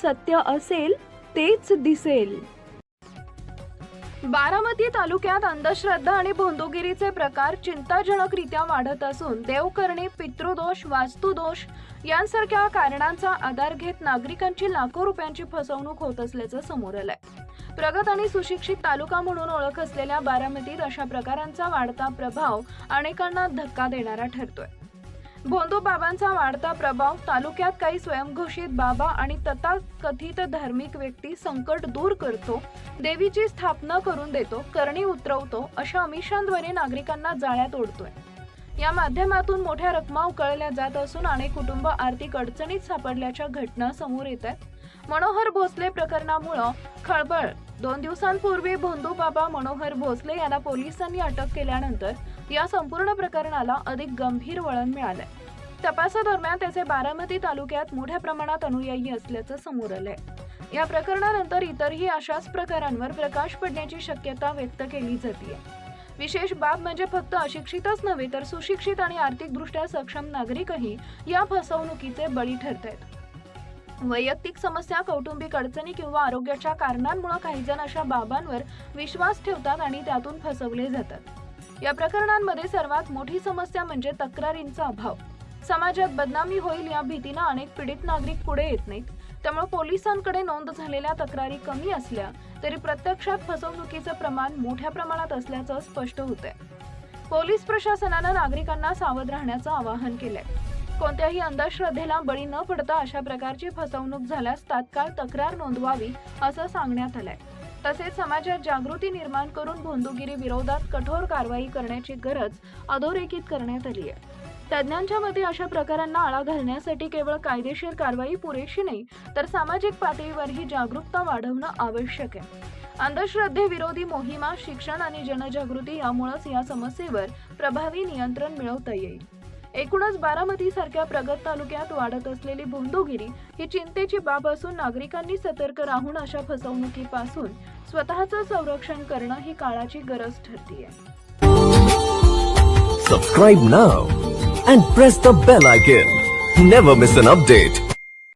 सत्य असेल तेच दिसेल. बारामती तालुक्यात अंधश्रद्धा आणि भोंदूगिरीचे प्रकार चिंताजनकरित्या वाढत असून देवकरणी, पितृदोष, वास्तुदोष यांसारख्या कारणांचा आधार घेत नागरिकांची लाखो रुपयांची फसवणूक होत असल्याचं समोर आलंय. प्रगत आणि सुशिक्षित तालुका म्हणून ओळख असलेल्या बारामतीत अशा प्रकारांचा वाढता प्रभाव अनेकांना धक्का देणारा ठरतोय. भोंदू बाबांचा वाढता प्रभाव, तालुक्यात काही स्वयंघोषित बाबा आणि तथाकथित धार्मिक व्यक्ती संकट दूर करतो, देवीची स्थापना करून देतो, करणी उतरवतो अशा आमिषांद्वारे नागरिकांना जाळ्यात ओढतोय. या माध्यमातून मोठ्या रकमा उकळल्या जात असून अनेक कुटुंब आर्थिक अडचणीत सापडल्याच्या घटना समोर येत आहेत. मनोहर भोसले प्रकरणामुळे खळबळ. 2 दिवसांपूर्वी भोंदू बाबा मनोहर भोसले यांना पोलिसांनी अटक केल्यानंतर या संपूर्ण प्रकरणाला अधिक गंभीर वळण मिळालंय. तपासादरम्यान त्याचे बारामती तालुक्यात मोठ्या प्रमाणात अनुयायी असल्याचं समोर आलंय. या प्रकरणानंतर इतरही अशाच प्रकारांवर प्रकाश पडण्याची शक्यता व्यक्त केली जाते. विशेष बाब म्हणजे फक्त अशिक्षितच नव्हे तर सुशिक्षित आणि आर्थिकदृष्ट्या सक्षम नागरिकही या फसवणुकीचे बळी ठरत आहेत. वैयक्तिक समस्या, कौटुंबिक अडचणी किंवा आरोग्याच्या कारणांमुळे काही जण अशा बाबांवर विश्वास ठेवतात आणि त्यातून फसवले जातात. या प्रकरणांमध्ये सर्वात मोठी समस्या म्हणजे तक्रारींचा अभाव. समाजात बदनामी होईल या भीतीने अनेक पीडित नागरिक पुढे येत नाहीत. त्यामुळे पोलिसांकडे नोंद झालेल्या तक्रारी कमी असल्या तरी प्रत्यक्षात फसवणुकीचं प्रमाण मोठ्या प्रमाणात असल्याचं स्पष्ट होतंय. पोलीस प्रशासनानं नागरिकांना सावध राहण्याचं आवाहन केलंय. कोणत्याही अंधश्रद्धेला बळी न पडता अशा प्रकारची फसवणूक झाल्यास तात्काळ तक्रार नोंदवावी असं सांगण्यात आलंय. तसेच समाजात जागृती निर्माण करून भोंदूगिरी विरोधात कठोर कारवाई करण्याची गरज अधोरेखित करण्यात आली आहे. तज्ज्ञांच्या मते अशा प्रकारांना आळा घालण्यासाठी केवळ कायदेशीर कारवाई पुरेशी नाही तर सामाजिक पातळीवरही जागरूकता वाढवणं आवश्यक आहे. अंधश्रद्धेविरोधी मोहिमा, शिक्षण आणि जनजागृती यामुळेच या समस्येवर प्रभावी नियंत्रण मिळवता येईल. एकूणच बारामती सारख्या प्रगत तालुक्यात वाढत असलेली भोंदूगिरी ही चिंतेची बाब असून नागरिकांनी सतर्क राहून अशा फसवणुकीपासून स्वतःचं संरक्षण करणं ही काळाची गरज ठरतीये. Subscribe now and press the bell icon. Never miss an update.